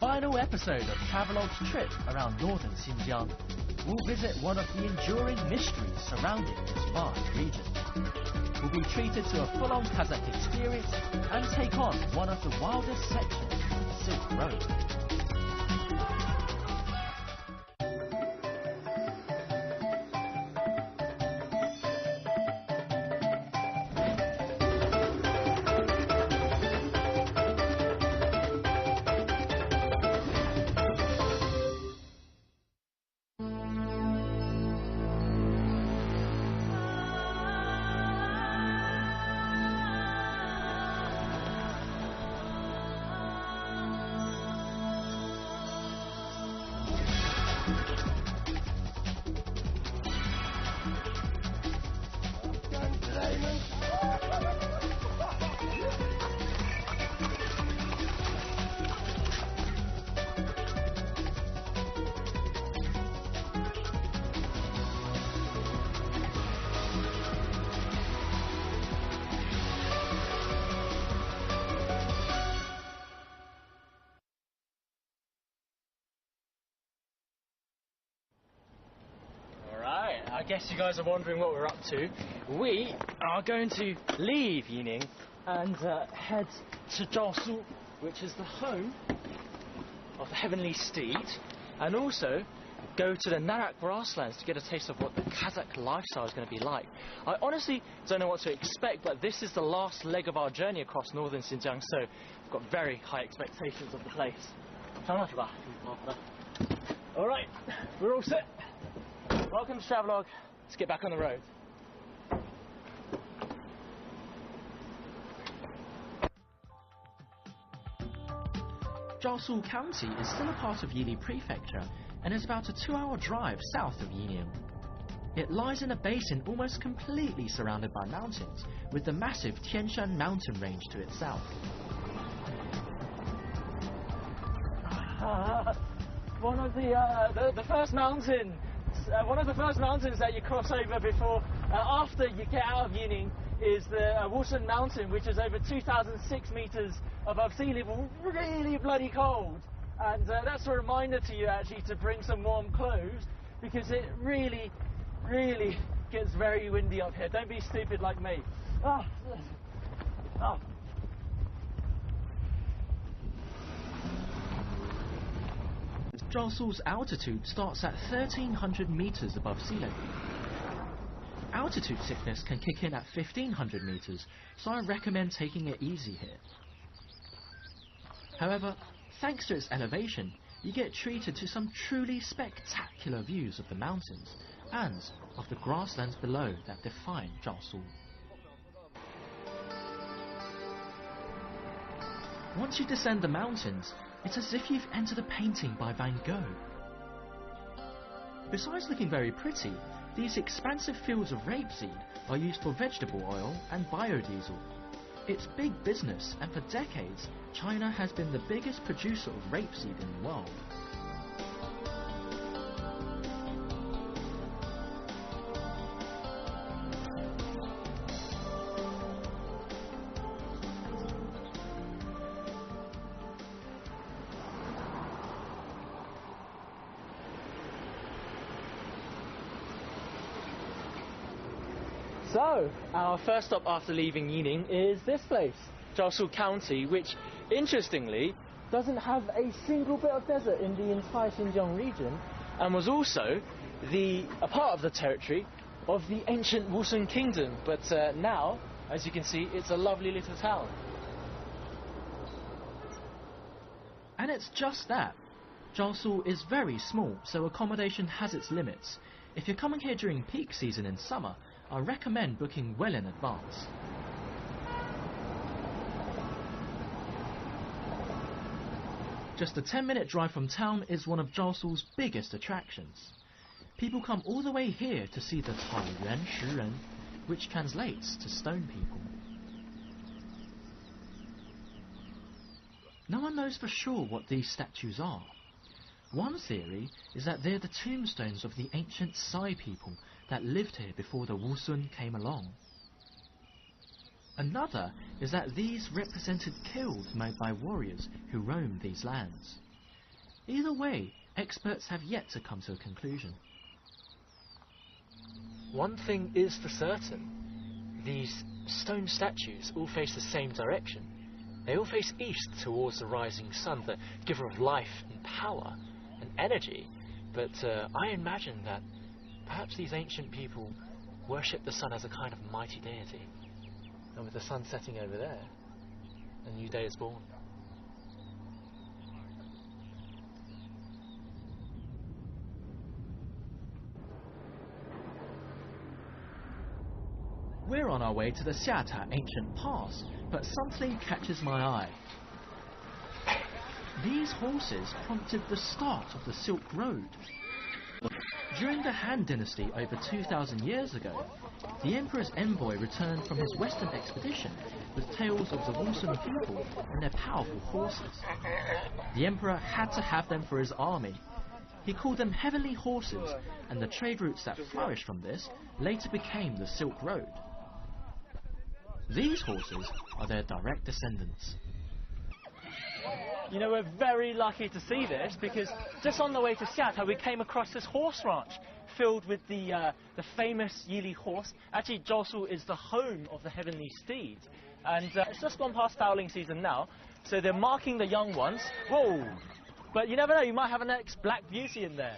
final episode of Travelogue's trip around northern Xinjiang, we'll visit one of the enduring mysteries surrounding this vast region. We'll be treated to a full-on Kazakh experience and take on one of the wildest sections of the Silk Road. I guess you guys are wondering what we're up to. We are going to leave Yining and head to Jiaosu, which is the home of the Heavenly Steed, and also go to the Narak grasslands to get a taste of what the Kazakh lifestyle is going to be like. I honestly don't know what to expect, but this is the last leg of our journey across northern Xinjiang, so I've got very high expectations of the place. Alright, we're all set. Welcome to Travelogue. Let's get back on the road. Jiaosu County is still a part of Yili Prefecture and is about a 2-hour drive south of Yining. It lies in a basin almost completely surrounded by mountains, with the massive Tianshan mountain range to its south. One of the first mountain. One of the first mountains that you cross over before, after you get out of Yining, is the Wushan Mountain, which is over 2,006 meters above sea level, really bloody cold. And that's a reminder to you actually to bring some warm clothes, because it really, really gets very windy up here. Don't be stupid like me. Jiaosu's altitude starts at 1,300 meters above sea level. Altitude sickness can kick in at 1,500 meters, so I recommend taking it easy here. However, thanks to its elevation, you get treated to some truly spectacular views of the mountains and of the grasslands below that define Jiaosu. Once you descend the mountains, it's as if you've entered a painting by Van Gogh. Besides looking very pretty, these expansive fields of rapeseed are used for vegetable oil and biodiesel. It's big business, and for decades, China has been the biggest producer of rapeseed in the world. So, our first stop after leaving Yining is this place, Jiaosu County, which, interestingly, doesn't have a single bit of desert in the entire Xinjiang region, and was also a part of the territory of the ancient Wushan Kingdom. But now, as you can see, it's a lovely little town. And it's just that. Jiaosu is very small, so accommodation has its limits. If you're coming here during peak season in summer, I recommend booking well in advance. Just a 10-minute drive from town is one of Jiaosu's biggest attractions. People come all the way here to see the Taiyuan Shiren, which translates to stone people. No one knows for sure what these statues are. One theory is that they're the tombstones of the ancient Sai people that lived here before the Wushan came along. Another is that these represented kilns made by warriors who roamed these lands. Either way, experts have yet to come to a conclusion. One thing is for certain. These stone statues all face the same direction. They all face east towards the rising sun, the giver of life and power and energy. But I imagine that perhaps these ancient people worship the sun as a kind of mighty deity. And with the sun setting over there, a new day is born. We're on our way to the Xiata ancient pass, but something catches my eye. These horses prompted the start of the Silk Road. During the Han Dynasty over 2,000 years ago, the Emperor's envoy returned from his western expedition with tales of the Wushan people and their powerful horses. The Emperor had to have them for his army. He called them heavenly horses, and the trade routes that flourished from this later became the Silk Road. These horses are their direct descendants. You know, we're very lucky to see this because just on the way to Xiata we came across this horse ranch filled with the famous Yili horse. Actually, Jiaosu is the home of the heavenly steeds, and it's just gone past fowling season now, so they're marking the young ones. Whoa! But you never know, you might have an next Black Beauty in there.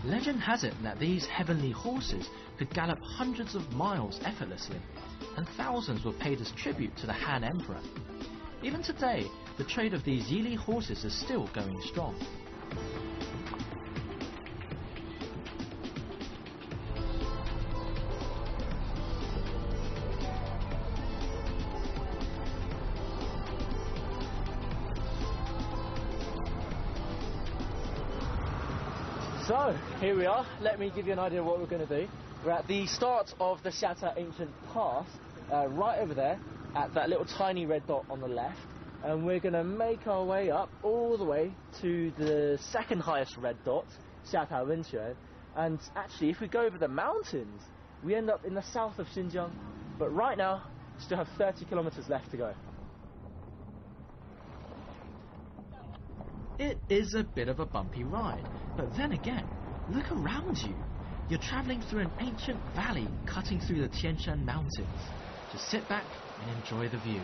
Legend has it that these heavenly horses could gallop hundreds of miles effortlessly, and thousands were paid as tribute to the Han Emperor. Even today, the trade of these Yili horses is still going strong. So, here we are. Let me give you an idea of what we're going to do. We're at the start of the Xiata Ancient Pass, right over there, at that little tiny red dot on the left. And we're going to make our way up all the way to the second highest red dot, Xiata Wenquan. And actually, if we go over the mountains, we end up in the south of Xinjiang. But right now, we still have 30 kilometers left to go. It is a bit of a bumpy ride, but then again, look around you. You're travelling through an ancient valley cutting through the Tian Shan Mountains. Just sit back and enjoy the view.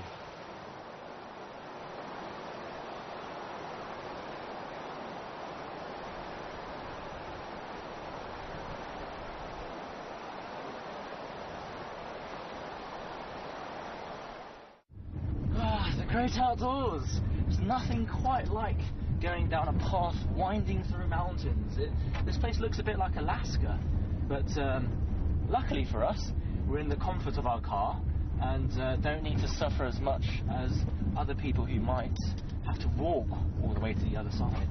The great outdoors. There's nothing quite like going down a path winding through mountains. This place looks a bit like Alaska, but luckily for us, we're in the comfort of our car and don't need to suffer as much as other people who might have to walk all the way to the other side.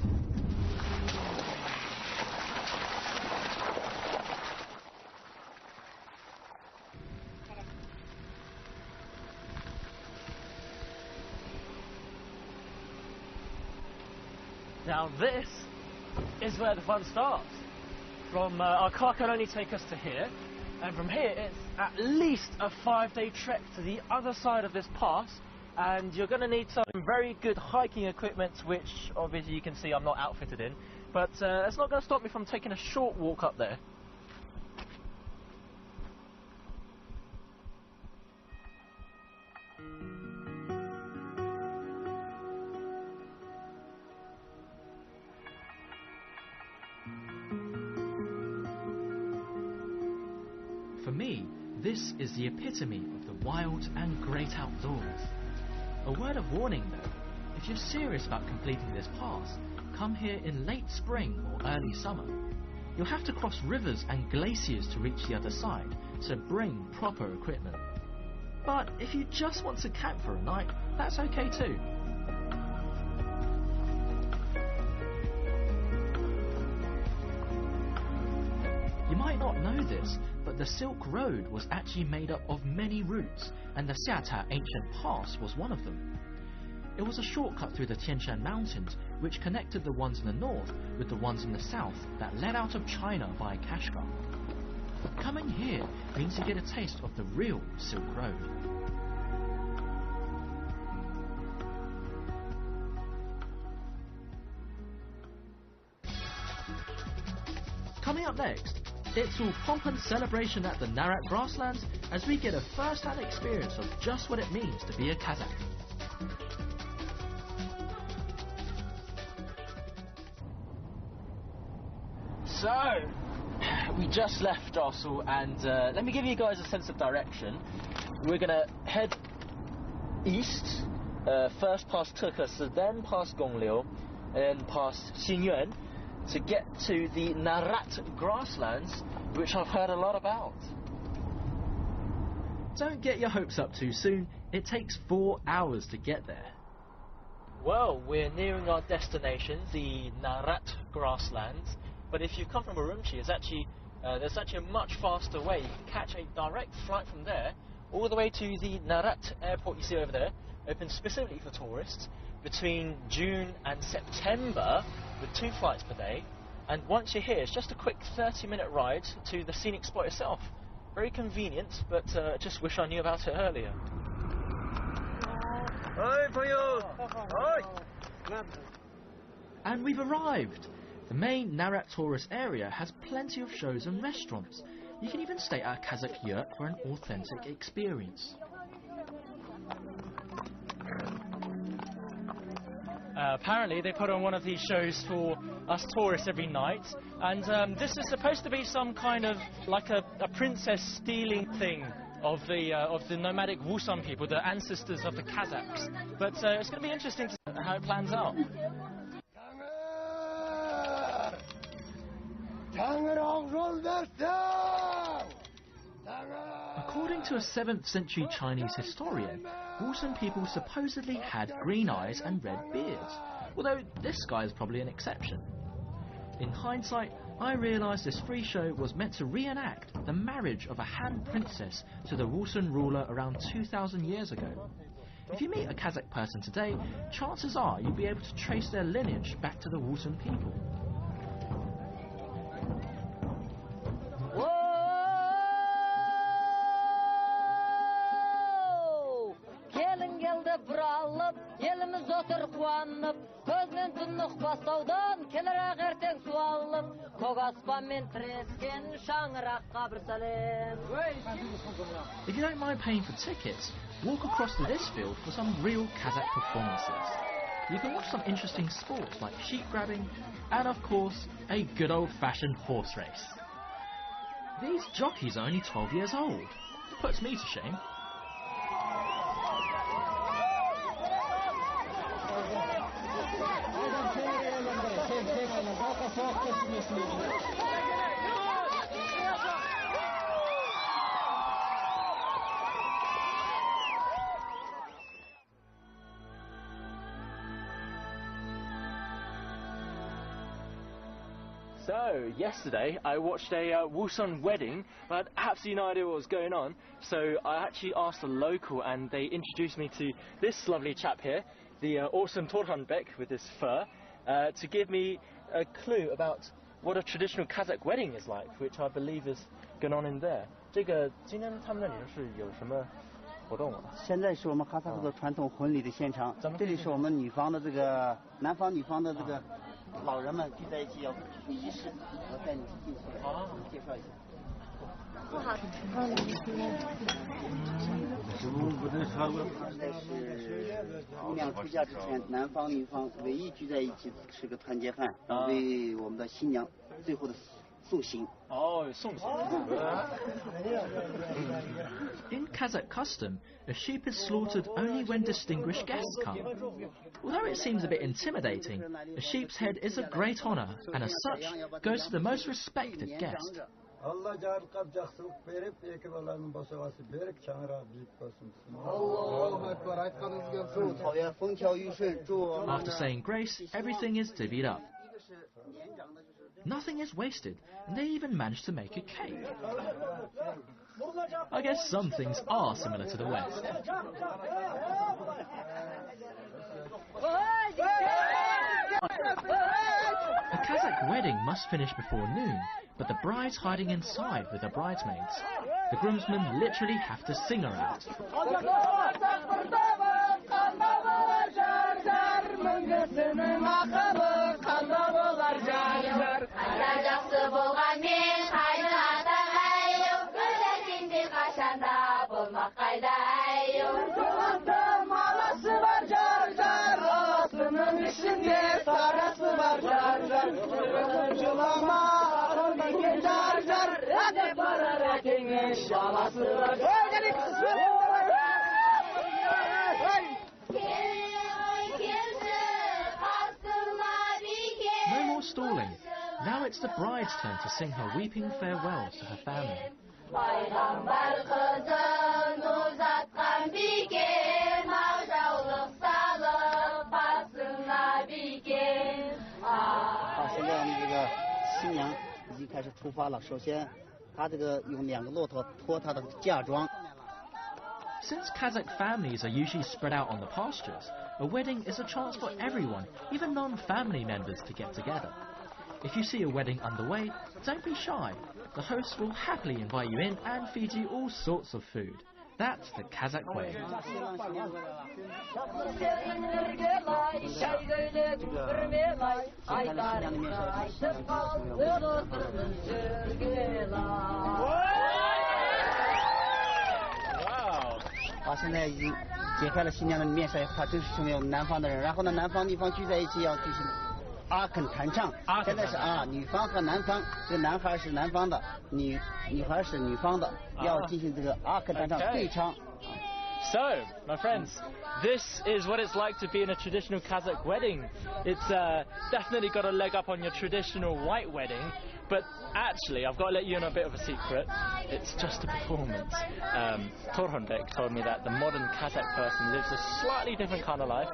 Now this is where the fun starts. From our car can only take us to here, and from here it's at least a 5-day trek to the other side of this pass, and you're going to need some very good hiking equipment, which obviously you can see I'm not outfitted in, but it's not going to stop me from taking a short walk up there. For me, this is the epitome of the wild and great outdoors. A word of warning though, if you're serious about completing this pass, come here in late spring or early summer. You'll have to cross rivers and glaciers to reach the other side, so bring proper equipment. But if you just want to camp for a night, that's okay too. You might not know this, but the Silk Road was actually made up of many routes, and the Xiata Ancient Pass was one of them. It was a shortcut through the Tian Shan Mountains, which connected the ones in the north with the ones in the south that led out of China via Kashgar. Coming here means you get a taste of the real Silk Road. Coming up next, it's all pomp and celebration at the Narat grasslands as we get a first-hand experience of just what it means to be a Kazakh. So, we just left Darsul, and let me give you guys a sense of direction. We're going to head east, first past Turkası, then past Gongliu, and past Xinyuan, to get to the Narat grasslands, which I've heard a lot about. Don't get your hopes up too soon, it takes 4 hours to get there. Well, we're nearing our destination, the Narat grasslands, but if you come from Urumqi, it's actually, there's actually a much faster way. You can catch a direct flight from there all the way to the Narat airport you see over there, open specifically for tourists, between June and September, with 2 flights per day. And once you're here, it's just a quick 30-minute ride to the scenic spot itself. Very convenient, but just wish I knew about it earlier. And we've arrived! The main Narat tourist area has plenty of shows and restaurants. You can even stay at a Kazakh yurt for an authentic experience. Apparently they put on one of these shows for us tourists every night, and this is supposed to be some kind of like a princess stealing thing of the nomadic Wusan people, the ancestors of the Kazakhs. But it's going to be interesting to see how it plans out. According to a 7th century Chinese historian, Wusan people supposedly had green eyes and red beards, although this guy is probably an exception. In hindsight, I realised this free show was meant to reenact the marriage of a Han princess to the Wusan ruler around 2,000 years ago. If you meet a Kazakh person today, chances are you'll be able to trace their lineage back to the Wusan people. If you don't mind paying for tickets, walk across to this field for some real Kazakh performances. You can watch some interesting sports like sheep grabbing and, of course, a good old-fashioned horse race. These jockeys are only 12 years old. Puts me to shame. So, yesterday I watched a Wusan wedding, but I had absolutely no idea what was going on, so I actually asked a local and they introduced me to this lovely chap here, the awesome Torhanbek with his fur, to give me a clue about what a traditional Kazakh wedding is like, which I believe is going on in there. 这个今天他们那里是有什么活动啊？现在是我们哈萨克的传统婚礼的现场，这里是我们女方的这个男方女方的这个老人们聚在一起要举行仪式，我带你进去介绍一下。不好，这是姑娘出嫁之前，男方女方唯一聚在一起吃个团结饭，为我们的新娘最后的送行。哦，送行。In Kazakh custom, a sheep is slaughtered only when distinguished guests come. Although it seems a bit intimidating, a sheep's head is a great honour and as such goes to the most respected guest. After saying grace, everything is divvied up. Nothing is wasted, and they even managed to make a cake. I guess some things are similar to the West. A Kazakh wedding must finish before noon, but the bride's hiding inside with the bridesmaids. The groomsmen literally have to sing her out. No more stalling. Now it's the bride's turn to sing her weeping farewells to her family. Since Kazakh families are usually spread out on the pastures, a wedding is a chance for everyone, even non-family members, to get together. If you see a wedding underway, don't be shy. The hosts will happily invite you in and feed you all sorts of food. That's the Kazakh way. Wow. 现在已经解开了新娘的面纱，她正式成为我们南方的人。然后呢，南方女方聚在一起要进行阿肯弹唱。现在是女方和男方，这个男孩是南方的，女孩是女方的，要进行这个阿肯弹唱对唱。 So, my friends, this is what it's like to be in a traditional Kazakh wedding. It's definitely got a leg up on your traditional white wedding, but actually, I've got to let you in a bit of a secret. It's just a performance. Torhonbek told me that the modern Kazakh person lives a slightly different kind of life,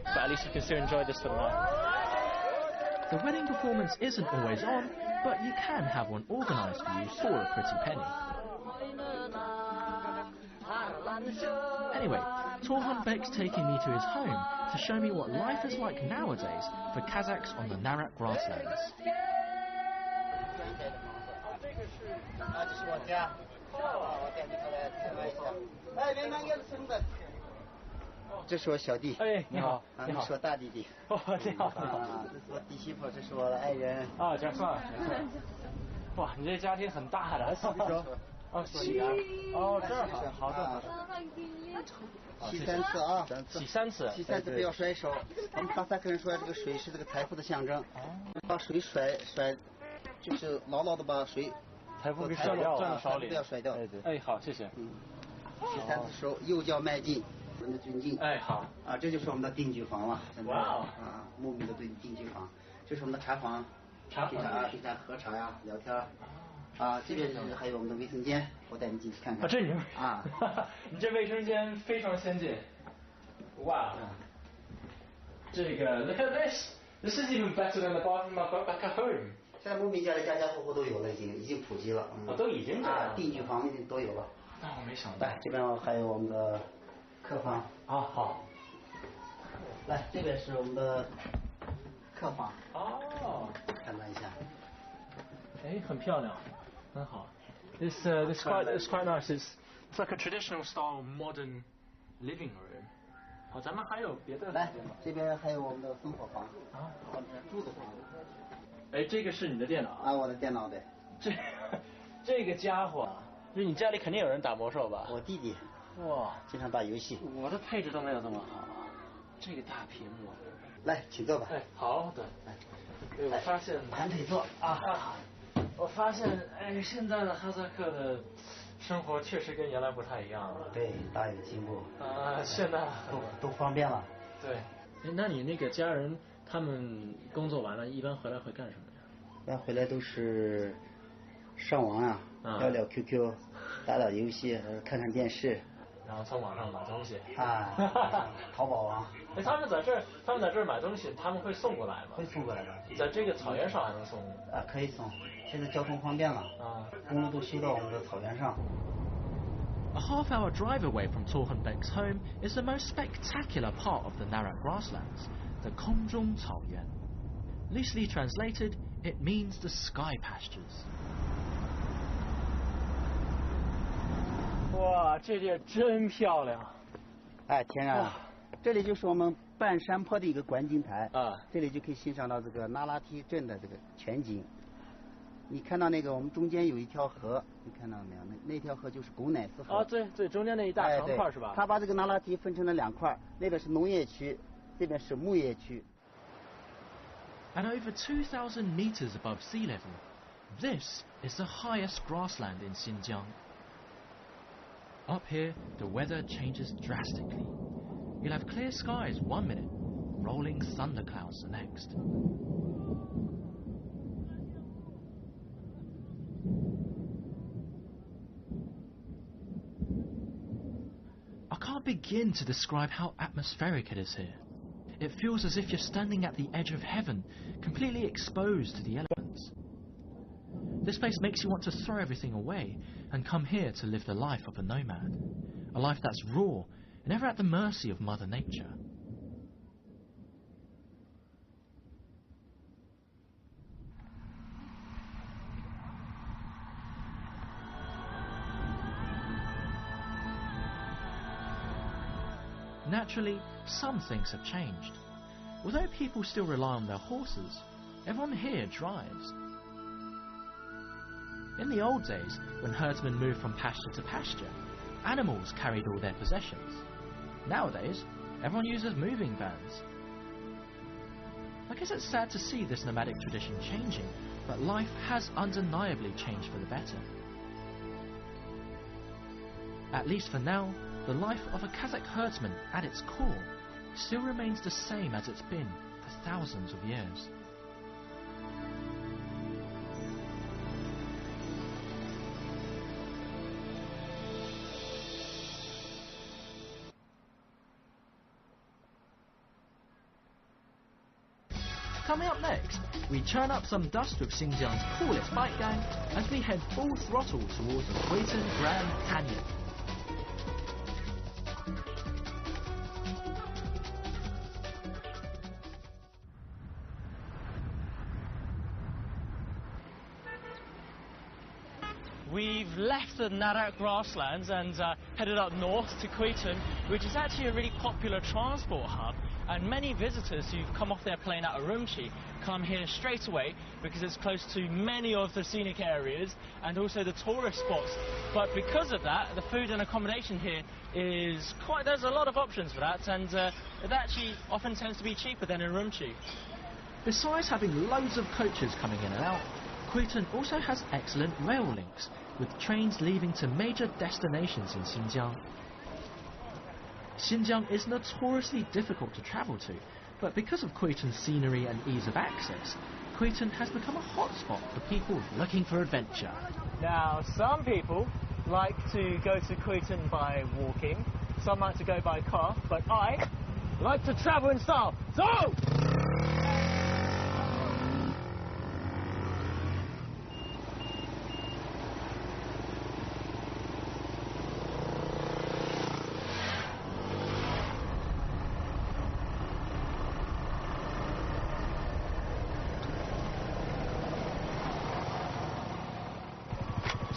but at least you can still enjoy this for the night. The wedding performance isn't always on, but you can have one organised for you for a pretty penny. Anyway, Torhonbek's taking me to his home to show me what life is like nowadays for Kazakhs on the Narak grasslands. 这是我小弟。哎，你好，你好，是我大弟弟。哦，你好。这是我弟媳妇，这是我的爱人。啊，这算了。哇，你这家庭很大的。哦，洗啊！哦，这儿好，好的。洗3次啊！洗3次。洗3次不要甩手。我们哈萨克人说这个水是这个财富的象征。把水甩，就是牢牢的把水。财富给攥到手里，不要甩掉。哎，好，谢谢。洗3次手，右脚迈进，我们的尊敬。哎，好。啊，这就是我们的定居房了。哇哦！啊，牧民的定居房，这是我们的茶房。给他喝茶呀，聊天。啊，这边是还有我们的卫生间，我带你进去看看。啊，这你们啊，你这卫生间非常先进。哇，这个 look at this. This is even better than the bathroom I've got back at home. 现在牧民家里家家户户都有了，已经普及了。都已经啊，定居房都有了。那我没想到。来，这边还有我们的客房。啊，好。来，这边是我们的客房。哦，看看一下。哎，很漂亮。很好。This quite nice. It's like a traditional style modern living room. 好，咱们还有别的。来，这边还有我们的生活房。啊，住的房。哎，这个是你的电脑啊？我的电脑的。这个家伙，就是你家里肯定有人打魔兽吧？我弟弟。哇，经常打游戏。我的配置都没有这么好。这个大屏幕。来，请坐吧。哎，好的。对，我发现盘腿坐啊。我发现，哎，现在的哈萨克的生活确实跟原来不太一样了。对，大有进步。啊，现在都方便了。对。哎，那你那个家人他们工作完了，一般回来会干什么呀？一般回来都是上网啊，聊聊 QQ， 打打游戏，看看电视。然后从网上买东西。啊。淘宝网。哎，他们在这儿买东西，他们会送过来吗？会送过来的。在这个草原上还能送？啊，可以送。现在交通方便了。啊。公路都修到我们的草原上。A half-hour drive away from Torhonbek's home is the most spectacular part of the Narak grasslands, the Kongjong Caoyuan. Loosely translated, it means the sky pastures. 哇，这里真漂亮！哎，天啊，这里就是我们半山坡的一个观景台啊，这里就可以欣赏到这个那拉提镇的这个全景。你看到那个我们中间有一条河，你看到没有？那条河就是古乃斯河。啊，对对，中间那一大长块是吧？它把这个那拉提分成了2块，那边是农业区，这边是牧业区。At over 2,000 meters above sea level, this is the highest grassland in Xinjiang. Up here, the weather changes drastically. You'll have clear skies 1 minute, rolling thunderclouds the next. I can't begin to describe how atmospheric it is here. It feels as if you're standing at the edge of heaven, completely exposed to the elements. This place makes you want to throw everything away and come here to live the life of a nomad. A life that's raw and never at the mercy of Mother Nature. Naturally, some things have changed. Although people still rely on their horses, everyone here drives. In the old days, when herdsmen moved from pasture to pasture, animals carried all their possessions. Nowadays, everyone uses moving vans. I guess it's sad to see this nomadic tradition changing, but life has undeniably changed for the better. At least for now, the life of a Kazakh herdsman at its core still remains the same as it's been for thousands of years. Coming up next, we churn up some dust with Xinjiang's coolest bike gang as we head full throttle towards the Kuitan Grand Canyon. We've left the Narak grasslands and headed up north to Kuitan, which is actually a really popular transport hub, and many visitors who've come off their plane at Urumqi come here straight away because it's close to many of the scenic areas and also the tourist spots. But because of that, the food and accommodation here is there's a lot of options for that, and it actually often tends to be cheaper than in Urumqi. Besides having loads of coaches coming in and out, Kuitan also has excellent rail links, with trains leaving to major destinations in Xinjiang. Xinjiang is notoriously difficult to travel to, but because of Kuitan's scenery and ease of access, Kuitan has become a hotspot for people looking for adventure. Now, some people like to go to Kuitan by walking, some like to go by car, but I like to travel in style. So!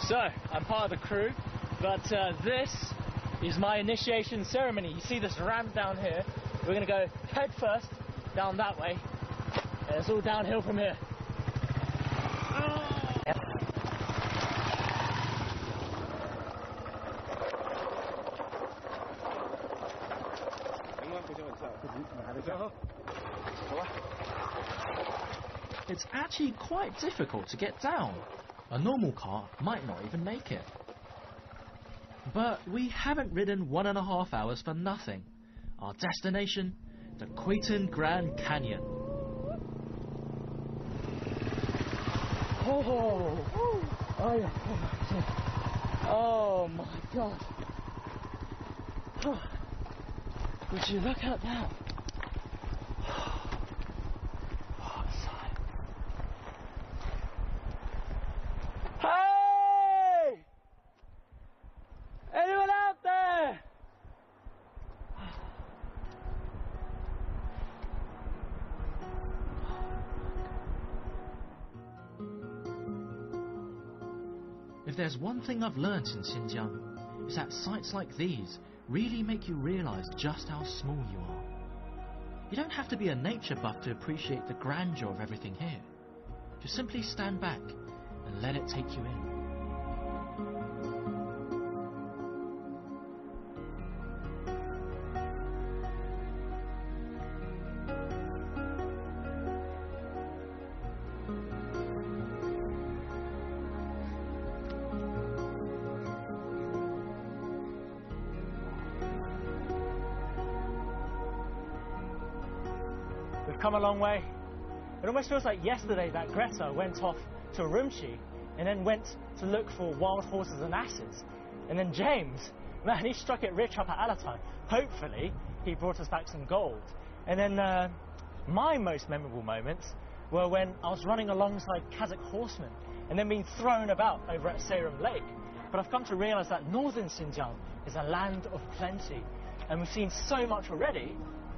So, I'm part of the crew, but this is my initiation ceremony. You see this ramp down here? We're going to go head first down that way, and it's all downhill from here. It's actually quite difficult to get down. A normal car might not even make it. But we haven't ridden 1.5 hours for nothing. Our destination, the Kuitan Grand Canyon. Oh my god. Would you look at that? Hey! Anyone out there? If there's one thing I've learnt in Xinjiang, it's that sites like these really make you realise just how small you are. You don't have to be a nature buff to appreciate the grandeur of everything here. Just simply stand back and let it take you in. We've come a long way. It almost feels like yesterday that Greta went off to Urumqi and then went to look for wild horses and asses. And then James, man, he struck it rich up at Alatai. Hopefully, he brought us back some gold. And then my most memorable moments were when I was running alongside Kazakh horsemen and then being thrown about over at Serum Lake. But I've come to realize that northern Xinjiang is a land of plenty. And we've seen so much already.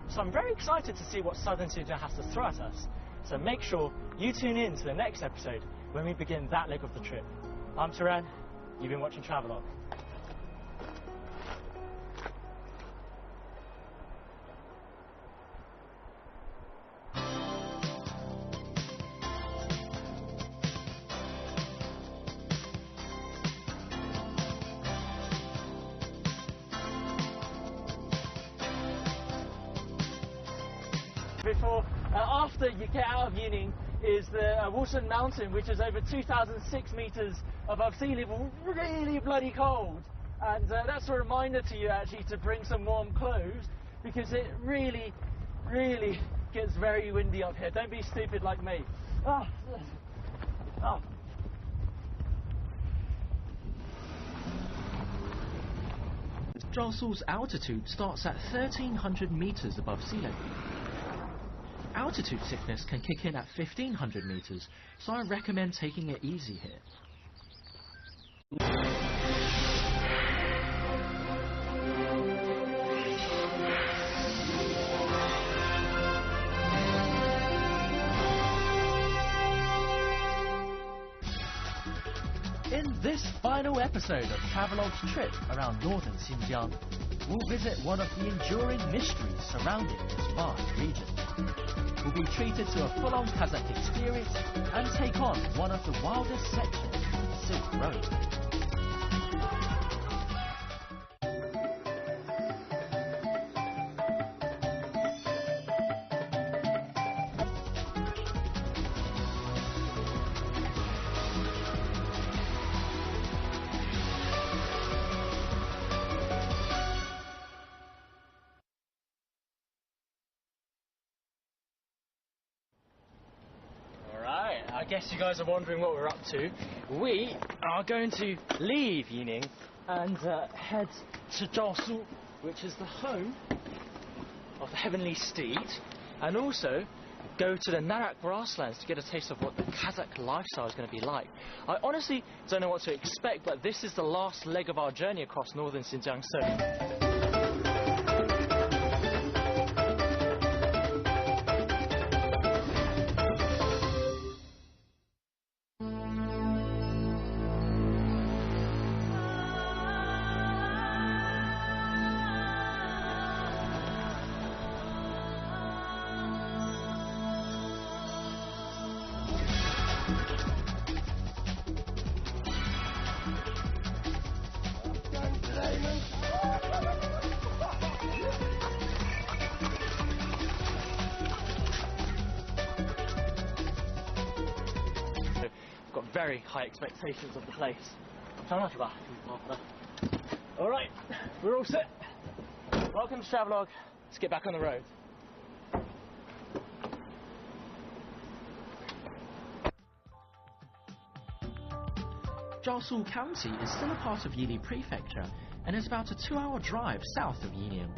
So I'm very excited to see what southern Xinjiang has to throw at us. So make sure you tune in to the next episode when we begin that leg of the trip. I'm Taran, you've been watching Travelogue. Before, after you get out of Yining is the Wushan Mountain, which is over 2,006 meters above sea level, really bloody cold. And that's a reminder to you actually to bring some warm clothes because it really, really gets very windy up here. Don't be stupid like me. Oh. Oh. Jiaosu's altitude starts at 1,300 meters above sea level. Altitude sickness can kick in at 1,500 meters, so I recommend taking it easy here. In this final episode of Travelogue's trip around northern Xinjiang, we'll visit one of the enduring mysteries surrounding this vast region. We'll be treated to a full-on Kazakh experience and take on one of the wildest sections of the Silk Road. I guess you guys are wondering what we're up to. We are going to leave Yining and head to Jiaosu, which is the home of the Heavenly Steed, and also go to the Narak grasslands to get a taste of what the Kazakh lifestyle is going to be like. I honestly don't know what to expect, but this is the last leg of our journey across northern Xinjiang, so... Very high expectations of the place. Alright, we're all set. Welcome to Travelogue. Let's get back on the road. Jiaosu County is still a part of Yili Prefecture and is about a 2-hour drive south of Yining.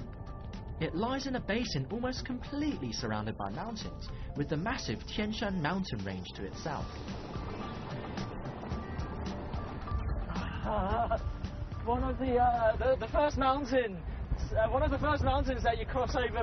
It lies in a basin almost completely surrounded by mountains, with the massive Tianshan mountain range to its south. One of the first mountains that you cross over